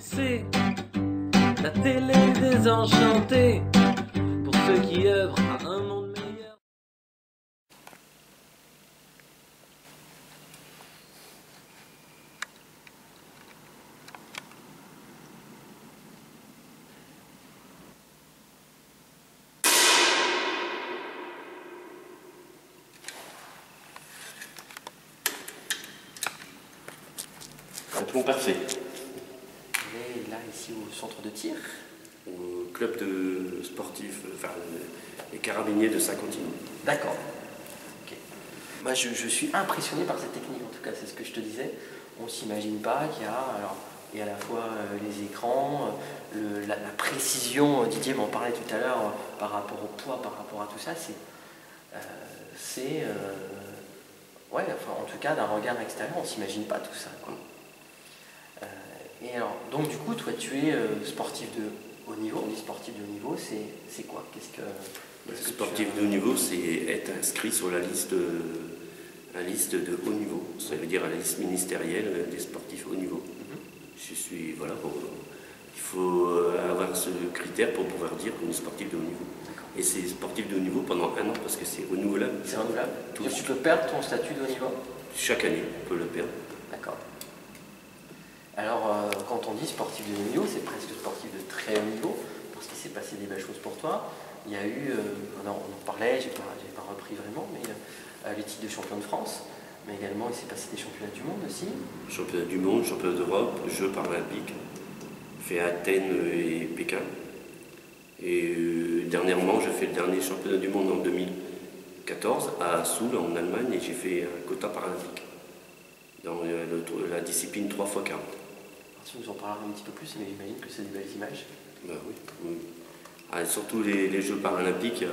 C'est la télé désenchantée pour ceux qui œuvrent à un monde meilleur. Un plomb parfait. On est là, ici, au centre de tir. Au club de sportifs, enfin, les carabiniers de Saint-Quentin. D'accord. Ok. Moi, je suis impressionné par cette technique, en tout cas, c'est ce que je te disais. On ne s'imagine pas qu'il y a, alors, il y a à la fois les écrans, la précision, Didier m'en parlait tout à l'heure, par rapport au poids, par rapport à tout ça, ouais, enfin, en tout cas, d'un regard extérieur, on ne s'imagine pas tout ça, quoi. Et alors, donc du coup, toi, tu es sportif de haut niveau. On dit sportif de haut niveau, c'est quoi? Sportif de haut niveau, c'est être inscrit sur la liste de haut niveau. Ça veut dire à la liste ministérielle des sportifs haut niveau. Je suis, voilà, bon, il faut avoir ce critère pour pouvoir dire qu'on est sportif de haut niveau. Et c'est sportif de haut niveau pendant un an parce que c'est renouvelable. C'est renouvelable. Tu peux perdre ton statut de haut niveau? Chaque année, on peut le perdre. D'accord. Alors, quand on dit sportif de haut niveau, c'est presque sportif de très haut niveau, parce qu'il s'est passé des belles choses pour toi. Il y a eu, on en parlait, j'ai pas repris vraiment, mais les titres de champion de France, mais également il s'est passé des championnats du monde aussi. Championnat du monde, championnat d'Europe, Jeux paralympiques, fait Athènes et Pékin. Et dernièrement, j'ai fait le dernier championnat du monde en 2014 à Soule, en Allemagne, et j'ai fait un quota paralympique dans la discipline 3x40. Tu nous en parleras un petit peu plus, mais j'imagine que c'est des belles images. Ben oui, oui. Ah, surtout les Jeux paralympiques,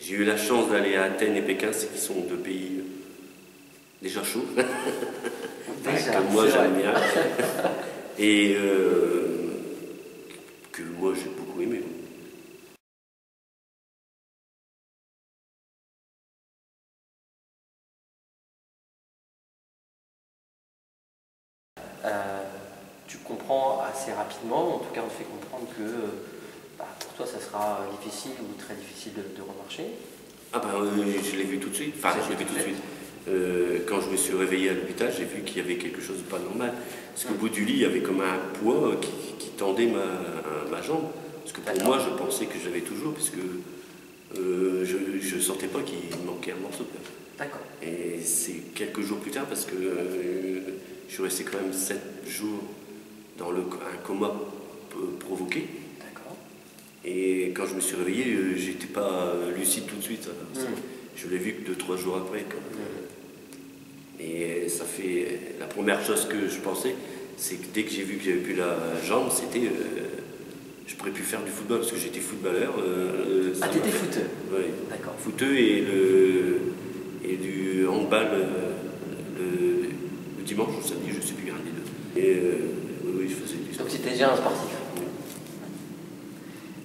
j'ai eu la chance d'aller à Athènes et Pékin, c'est qui sont deux pays déjà chauds, que moi j'aime bien, et que moi j'ai beaucoup aimé. Tu comprends assez rapidement, en tout cas on te fait comprendre que pour toi ça sera difficile ou très difficile de remarcher. Ah ben je l'ai vu tout de suite, enfin je l'ai vu tout de suite. Quand je me suis réveillé à l'hôpital, j'ai vu qu'il y avait quelque chose de pas normal. Parce qu'au bout du lit, il y avait comme un poids qui tendait ma jambe. Parce que pour moi, je pensais que j'avais toujours, parce que je ne sentais pas qu'il manquait un morceau de pain. D'accord. Et c'est quelques jours plus tard, parce que je suis resté quand même 7 jours dans un coma provoqué. D'accord. Et quand je me suis réveillé, j'étais pas lucide tout de suite. Je l'ai vu que 2-3 jours après. Et ça fait. La première chose que je pensais, c'est que dès que j'ai vu que j'avais plus la jambe, c'était. Je pourrais plus faire du football parce que j'étais footballeur. T'étais footeux? Oui. D'accord. Footeux et du handball le dimanche ou samedi, je ne sais plus, un des deux. Et oui, je faisais du sport. Donc c'était déjà un sportif.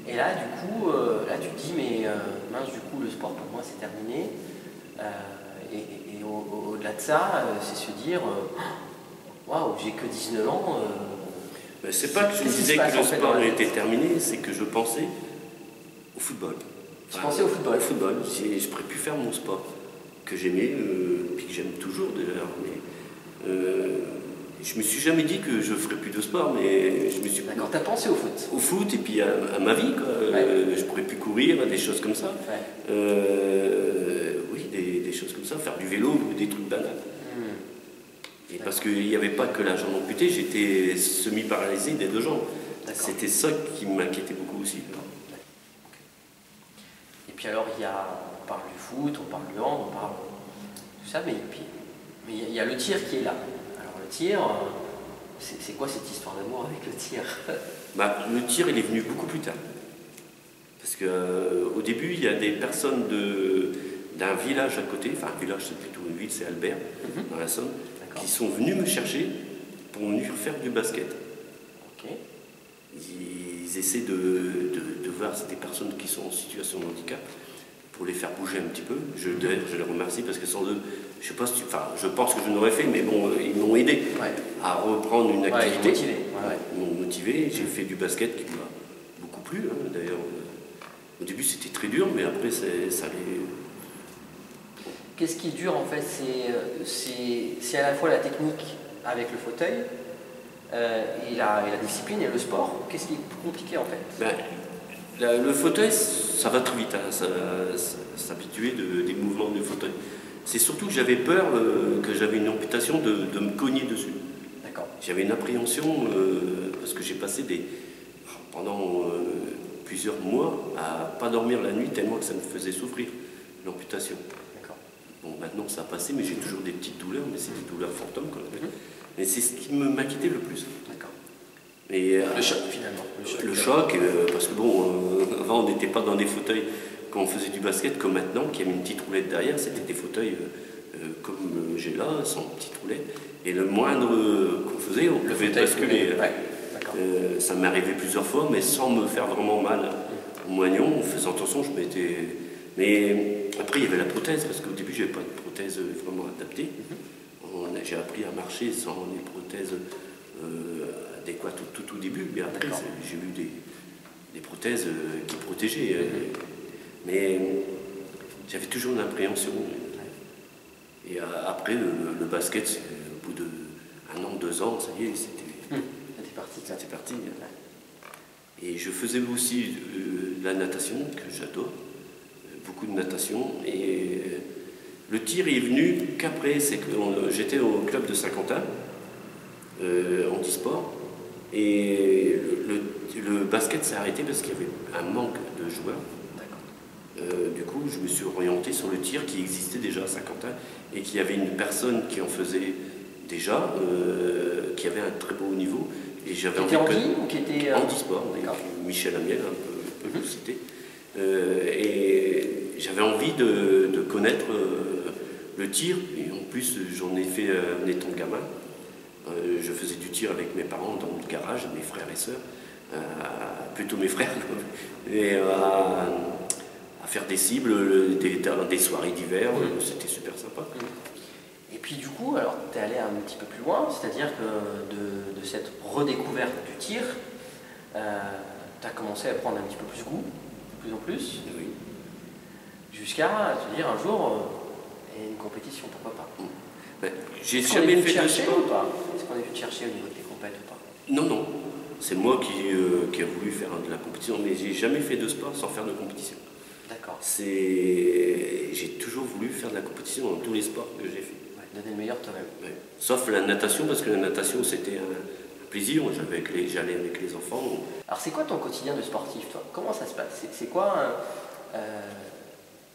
Et là, du coup, là tu te dis, mais mince, du coup, le sport pour moi c'est terminé. Et au-delà de ça, c'est se dire, waouh, j'ai que 19 ans. C'est pas que je me disais que le sport était terminé, c'est que je pensais au football. Tu pensais au football? Au football. Je ne pourrais plus faire mon sport que j'aimais, puis que j'aime toujours d'ailleurs. Mais je me suis jamais dit que je ferais plus de sport, mais je me suis. D'accord, t'as pensé au foot? Au foot et puis à ma vie, quoi. Ouais. Je pourrais plus courir, des choses comme ça. Ouais. Oui, des choses comme ça, faire du vélo ou des trucs banals. Et parce qu'il n'y avait pas que la jambe amputée, j'étais semi-paralysé des deux jambes. C'était ça qui m'inquiétait beaucoup aussi. Et puis alors, on parle du foot, on parle du hand, on parle tout ça, mais il y a le tir qui est là. Alors le tir, c'est quoi cette histoire d'amour avec le tir? Le tir, il est venu beaucoup plus tard. Parce qu'au début, il y a des personnes d'un village à côté, enfin un village c'est plutôt une ville, c'est Albert, dans la Somme, qui sont venus me chercher pour venir faire du basket. Okay. Ils essaient de voir des personnes qui sont en situation de handicap pour les faire bouger un petit peu. D'ailleurs, je les remercie parce que sans eux, je sais pas si je pense que je n'aurais fait, mais bon, ils m'ont aidé à reprendre une activité. Ils m'ont motivé. motivé. J'ai fait du basket qui m'a beaucoup plu. Hein. D'ailleurs, au début c'était très dur, mais après ça allait. Qu'est-ce qui est dur en fait? C'est à la fois la technique avec le fauteuil et la discipline et le sport. Qu'est-ce qui est plus compliqué en fait? Le fauteuil, ça va très vite, hein, s'habituer des mouvements du fauteuil. C'est surtout que j'avais peur, que j'avais une amputation de me cogner dessus. D'accord. J'avais une appréhension, parce que j'ai passé pendant plusieurs mois à pas dormir la nuit tellement que ça me faisait souffrir, l'amputation. D'accord. Bon, maintenant ça a passé, mais j'ai toujours des petites douleurs, mais c'est des douleurs fantômes qu'on appelle. Mais c'est ce qui m'inquiétait le plus. D'accord. Et, le choc finalement. Le choc, parce que bon, avant on n'était pas dans des fauteuils quand on faisait du basket comme maintenant, qui avait une petite roulette derrière, c'était des fauteuils comme j'ai là, sans petite roulette. Et le moindre qu'on faisait, on pouvait basculer. Ça m'est arrivé plusieurs fois, mais sans me faire vraiment mal au moignon, en faisant attention, je m'étais. Mais après, il y avait la prothèse, parce qu'au début, je n'avais pas de prothèse vraiment adaptée. J'ai appris à marcher sans les prothèses adéquates tout au début, mais après, j'ai eu des prothèses qui protégeaient. Mais j'avais toujours une appréhension. Et après, le basket, au bout d'1 an, 2 ans, ça y est, c'était parti. Et je faisais aussi de la natation, que j'adore, beaucoup de natation. Et le tir est venu qu'après, c'est que j'étais au club de Saint-Quentin, handisport, et le basket s'est arrêté parce qu'il y avait un manque de joueurs. Du coup, je me suis orienté sur le tir qui existait déjà à Saint-Quentin et qui avait une personne qui en faisait déjà, qui avait un très beau niveau. Et j'avais envie de handisport, Michel Amiel, un peu le citer. Et j'avais envie de connaître le tir. Et en plus, j'en ai fait en étant gamin. Je faisais du tir avec mes parents dans le garage, mes frères et sœurs, plutôt mes frères, et à faire des cibles, des soirées d'hiver, c'était super sympa. Et puis du coup, alors tu es allé un petit peu plus loin, c'est-à-dire que de cette redécouverte du tir, tu as commencé à prendre un petit peu plus goût, de plus en plus, jusqu'à te dire un jour, une compétition, pourquoi pas? J'ai jamais fait de sport. Est-ce qu'on est venu te chercher au niveau de tes compètes ou pas? Non. C'est moi qui a voulu faire de la compétition, mais j'ai jamais fait de sport sans faire de compétition. D'accord. J'ai toujours voulu faire de la compétition dans tous les sports que j'ai fait. Donner le meilleur toi-même. Sauf la natation, parce que la natation c'était un plaisir, j'allais avec les enfants. Alors c'est quoi ton quotidien de sportif, toi? Comment ça se passe? C'est quoi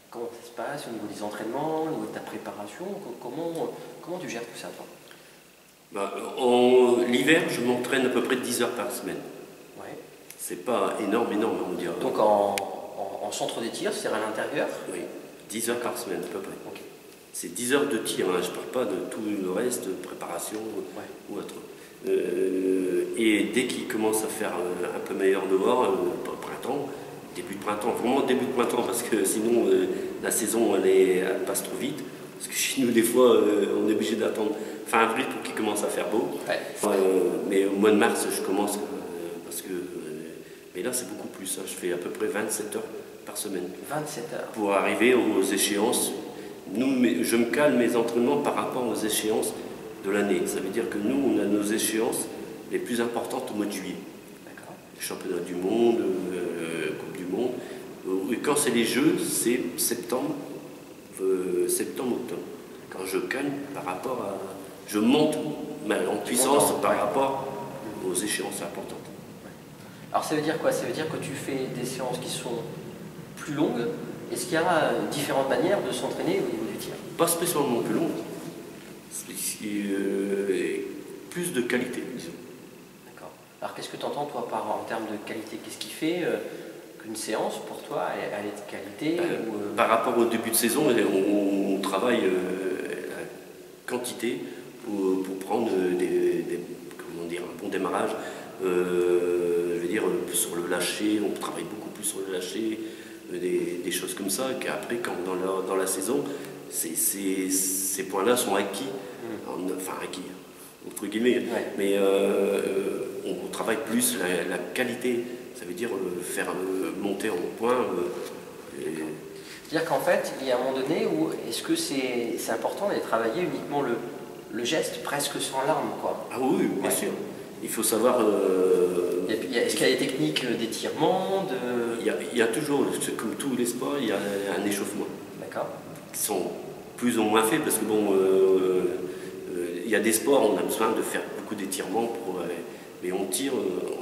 comment ça se passe au niveau des entraînements, au niveau de ta préparation? Comment tu gères tout ça, toi? L'hiver, je m'entraîne à peu près 10 heures par semaine. Ouais. C'est pas énorme, on dirait. Donc en centre des tirs, c'est-à-dire à l'intérieur? Oui, 10 heures par semaine à peu près. Okay. C'est 10 heures de tir, hein. Je ne parle pas de tout le reste, de préparation ou autre. Et dès qu'il commence à faire un peu meilleur dehors, printemps, début de printemps, vraiment début de printemps, parce que sinon la saison elle passe trop vite. Parce que chez nous, des fois, on est obligé d'attendre fin avril pour qu'il commence à faire beau. Mais au mois de mars, je commence, parce que. Mais là, c'est beaucoup plus. Hein. Je fais à peu près 27 heures par semaine. 27 heures. Pour arriver aux échéances. Je me cale mes entraînements par rapport aux échéances de l'année. Ça veut dire que nous, on a nos échéances les plus importantes au mois de juillet. D'accord. Championnat du monde, Coupe du monde. Et quand c'est les Jeux, c'est septembre, octobre. Quand je calme par rapport à. Je monte en puissance par rapport aux échéances importantes. Alors ça veut dire quoi? Ça veut dire que tu fais des séances qui sont plus longues. Est-ce qu'il y a différentes manières de s'entraîner au niveau du tir? Pas spécialement plus longues. Plus de qualité, disons. D'accord. Alors qu'est-ce que tu entends toi en termes de qualité? Qu'est-ce qui fait qu'une séance pour toi elle est de qualité Par rapport au début de saison, on travaille la quantité pour prendre un bon démarrage. Je veux dire, sur le lâcher, on travaille beaucoup plus sur le lâcher, des choses comme ça, qu'après, quand dans la saison, ces points-là sont acquis, enfin acquis, entre guillemets, mais on travaille travaille plus la qualité, ça veut dire faire monter en point. C'est-à-dire qu'en fait, il y a un moment donné où est-ce que c'est important d'aller travailler uniquement le geste presque sans l'arme, quoi. Ah oui, bien sûr. Il faut savoir... Est-ce qu'il y a des techniques d'étirement il y a toujours, comme tous les sports, il y a un échauffement. D'accord. Qui sont plus ou moins faits, parce que bon, il y a des sports, on a besoin de faire beaucoup d'étirements, mais on tire,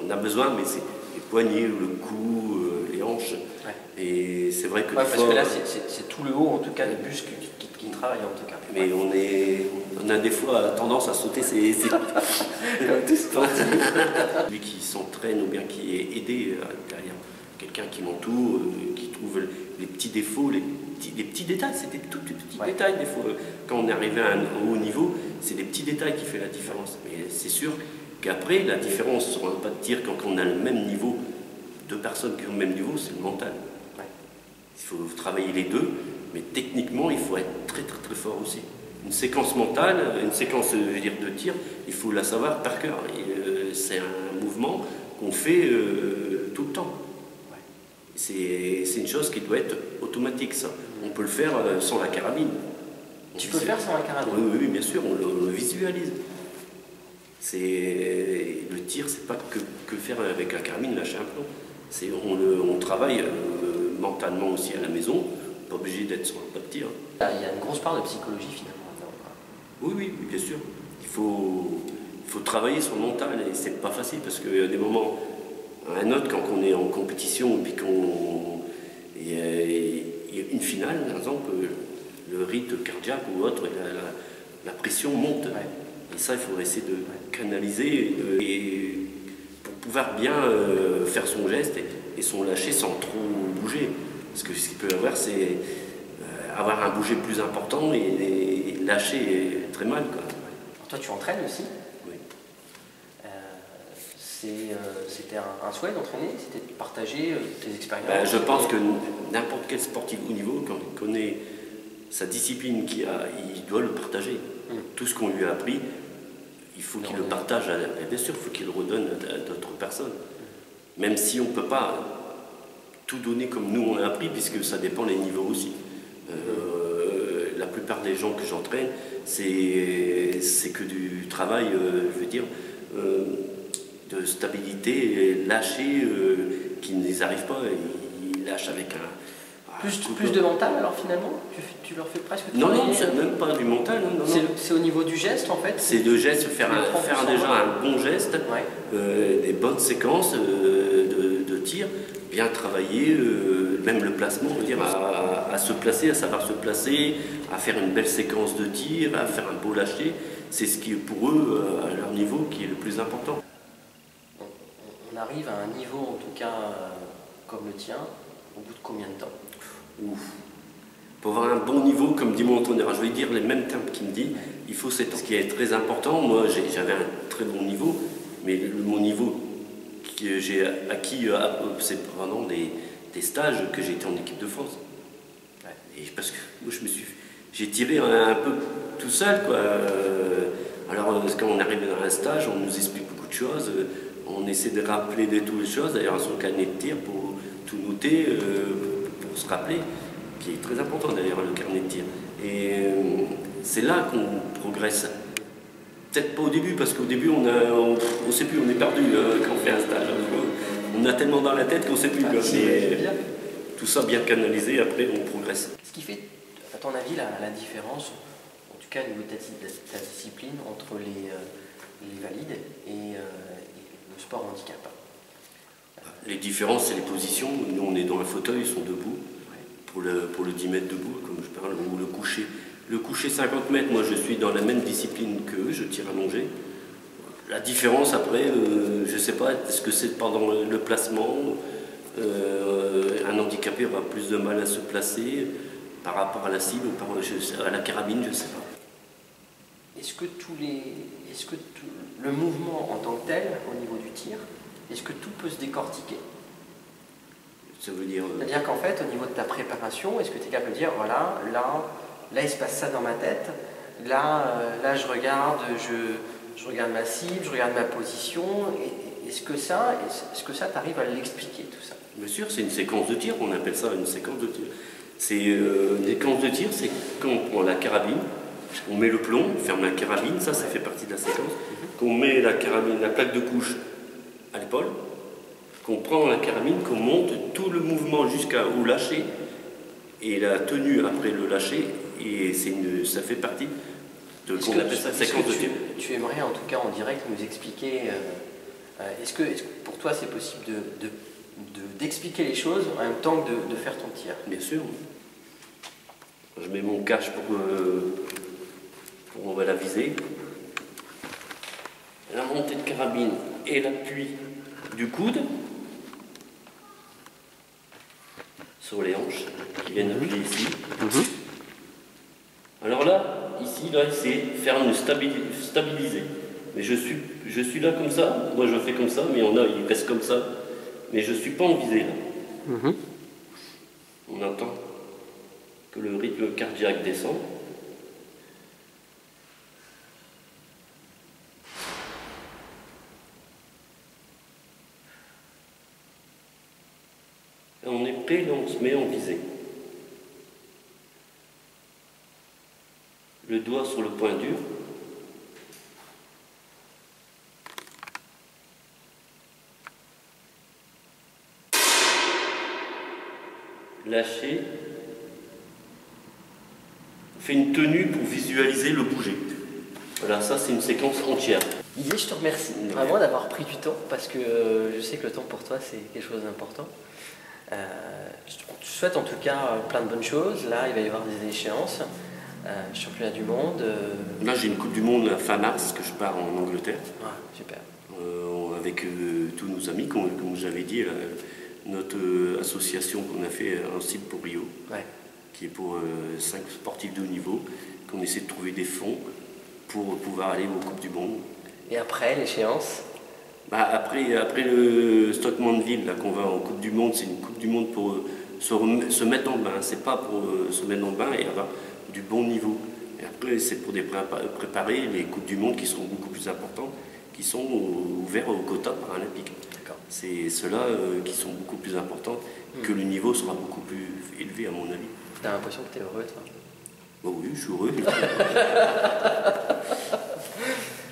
on a besoin, mais c'est les poignets, le cou, les hanches. Ouais. Et c'est vrai que parce que là, c'est tout le haut, en tout cas, des muscles qui travaillent, en tout cas. Mais on a des fois tendance à sauter ces Lui qui s'entraîne ou bien qui est aidé derrière quelqu'un qui m'entoure, qui trouve les petits défauts, les petits détails, c'est des tout petits détails des fois. Quand on est arrivé à un haut niveau, c'est des petits détails qui font la différence. Mais c'est sûr qu'après, la différence sur un pas de tir, quand on a le même niveau, deux personnes qui ont le même niveau, c'est le mental. Ouais. Il faut travailler les deux, mais techniquement, il faut être très fort aussi. Une séquence mentale, une séquence je veux dire, de tir, il faut la savoir par cœur. C'est un mouvement qu'on fait tout le temps. Ouais. C'est une chose qui doit être automatique, ça. On peut le faire sans la carabine. Tu peux le faire sans la carabine? Oui, bien sûr, on le visualise. Le tir, c'est pas que faire avec la carabine, lâcher un plomb. On travaille mentalement aussi à la maison, pas obligé d'être sur un pas de tir. Il y a une grosse part de psychologie finalement. Oui, bien sûr. Il faut travailler sur le mental et c'est pas facile parce qu'il y a des moments, un autre quand on est en compétition et puis il y a une finale, par exemple, le rythme cardiaque ou autre, la pression monte. Ouais. Et ça, il faut essayer de canaliser et pour pouvoir bien faire son geste et son lâcher sans trop bouger. Parce que ce qu'il peut y avoir, c'est avoir un bouger plus important et lâcher très mal. Quoi. Alors toi, tu entraînes aussi? Oui. C'était un souhait d'entraîner? C'était de partager tes expériences? Je pense que n'importe quel sportif haut niveau, quand il connaît sa discipline qu'il a, il doit le partager. Tout ce qu'on lui a appris, il faut qu'il le partage. Bien sûr, il faut qu'il le redonne à d'autres personnes. Même si on ne peut pas tout donner comme nous on a appris, puisque ça dépend des niveaux aussi. La plupart des gens que j'entraîne, c'est que du travail, je veux dire, de stabilité, lâcher, qui ne les arrive pas, ils lâchent avec un... Plus de mental alors finalement? Tu leur fais presque tout? Non, c'est même pas du mental. Non. C'est au niveau du geste en fait? C'est le geste, faire déjà un bon geste, des bonnes séquences de tir, bien travailler, même le placement, je veux dire, à se placer, à savoir se placer, à faire une belle séquence de tir, à faire un beau lâcher. C'est ce qui est pour eux, à leur niveau, qui est le plus important. On arrive à un niveau, en tout cas, comme le tien, au bout de combien de temps? Pour avoir un bon niveau, comme dit mon entraîneur, je vais dire les mêmes termes qu'il me dit, il faut 7 ans. Ce qui est très important, moi j'avais un très bon niveau, mais mon niveau que j'ai acquis, c'est pendant des stages que j'ai été en équipe de France. Et parce que moi j'ai tiré un peu tout seul, quoi. Alors quand on arrive dans un stage, on nous explique beaucoup de choses, on essaie de rappeler toutes les choses, d'ailleurs son carnet de tir pour tout noter, pour se rappeler, qui est très important d'ailleurs le carnet de tir. Et c'est là qu'on progresse. Peut-être pas au début, parce qu'au début on ne sait plus, on est perdu quand on fait un stage. On a tellement dans la tête qu'on ne sait plus. Mais tout ça bien canalisé, après on progresse. Qu'est-ce qui fait, à ton avis, la différence, en tout cas au niveau de ta discipline, entre les valides et le sport handicap? Les différences, c'est les positions. Nous, on est dans un fauteuil, ils sont debout. Pour le 10 mètres debout, comme je parle, ou le coucher. Le coucher 50 mètres, moi, je suis dans la même discipline qu'eux, je tire allongé. La différence, après, je ne sais pas, est-ce que c'est pendant le placement, un handicapé aura plus de mal à se placer par rapport à la cible, à la carabine, je ne sais pas. Est-ce que le mouvement en tant que tel, au niveau du tir, est-ce que tout peut se décortiquer? Ça veut dire... C'est-à-dire qu'en fait, au niveau de ta préparation, est-ce que tu es capable de dire, voilà, là il se passe ça dans ma tête, là je regarde ma cible, je regarde ma position, est-ce est-ce que ça t'arrive à l'expliquer tout ça? Bien sûr, c'est une séquence de tir, on appelle ça une séquence de tir. C'est une séquence de tir, c'est quand on prend la carabine, on met le plomb, on ferme la carabine, ça fait partie de la séquence. Qu'on met la carabine, la plaque de couche à l'épaule, qu'on prend la carabine, qu'on monte tout le mouvement jusqu'au lâcher et la tenue après le lâcher, et ça fait partie de qu'on appelle ça séquence de tir. Tu aimerais en tout cas en direct nous expliquer, est-ce que pour toi c'est possible d'expliquer les choses en même temps que de faire ton tir? Bien sûr. Je mets mon cache pour la visée. La montée de carabine et l'appui du coude sur les hanches qui viennent appuyer ici. Alors là, ici, c'est faire une stabiliser. Mais je suis là comme ça, moi je fais comme ça, mais il reste comme ça. Mais je ne suis pas en visée là. On entend que le rythme cardiaque descend. Et on est prêt, là on se met en visée. Le doigt sur le point dur. Lâcher. On fait une tenue pour visualiser le bouger. Voilà, ça c'est une séquence entière. Didier, je te remercie vraiment d'avoir pris du temps parce que je sais que le temps pour toi c'est quelque chose d'important. Je te souhaite en tout cas plein de bonnes choses. Là, il va y avoir des échéances. Championnat du monde. Là, j'ai une Coupe du Monde à fin mars que je pars en Angleterre. Ah, super. Avec tous nos amis, comme j'avais dit, notre association qu'on a fait un site pour Rio, qui est pour 5 sportifs de haut niveau, qu'on essaie de trouver des fonds pour pouvoir aller aux Coupes du Monde. Et après l'échéance? Après le Stockmanville, là qu'on va en Coupe du Monde, c'est une Coupe du Monde pour se mettre dans le bain. C'est pas pour se mettre dans le bain et avoir du bon niveau. Et après, c'est pour préparer les Coupes du Monde qui seront beaucoup plus importantes, qui sont ouverts aux quotas paralympiques. C'est ceux-là qui sont beaucoup plus importants, que le niveau sera beaucoup plus élevé à mon avis. T'as l'impression que t'es heureux, toi? Oh oui, je suis heureux.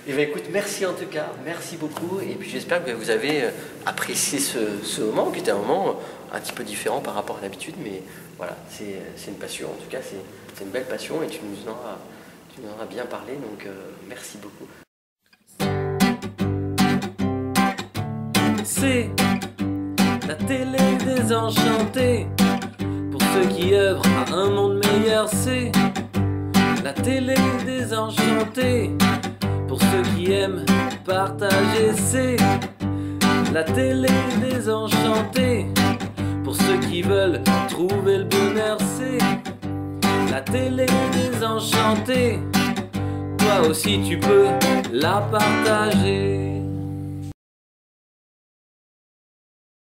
Eh bien, écoute, merci en tout cas, merci beaucoup. Et puis j'espère que vous avez apprécié ce moment, qui était un moment un petit peu différent par rapport à l'habitude, mais voilà, c'est une passion. En tout cas, c'est une belle passion et tu nous en as bien parlé, donc merci beaucoup. C'est la télé désenchantée. Pour ceux qui œuvrent à un monde meilleur, c'est la télé désenchantée. Pour ceux qui aiment partager, c'est la télé désenchantée. Pour ceux qui veulent trouver le bonheur, c'est la télé désenchantée. Toi aussi tu peux la partager.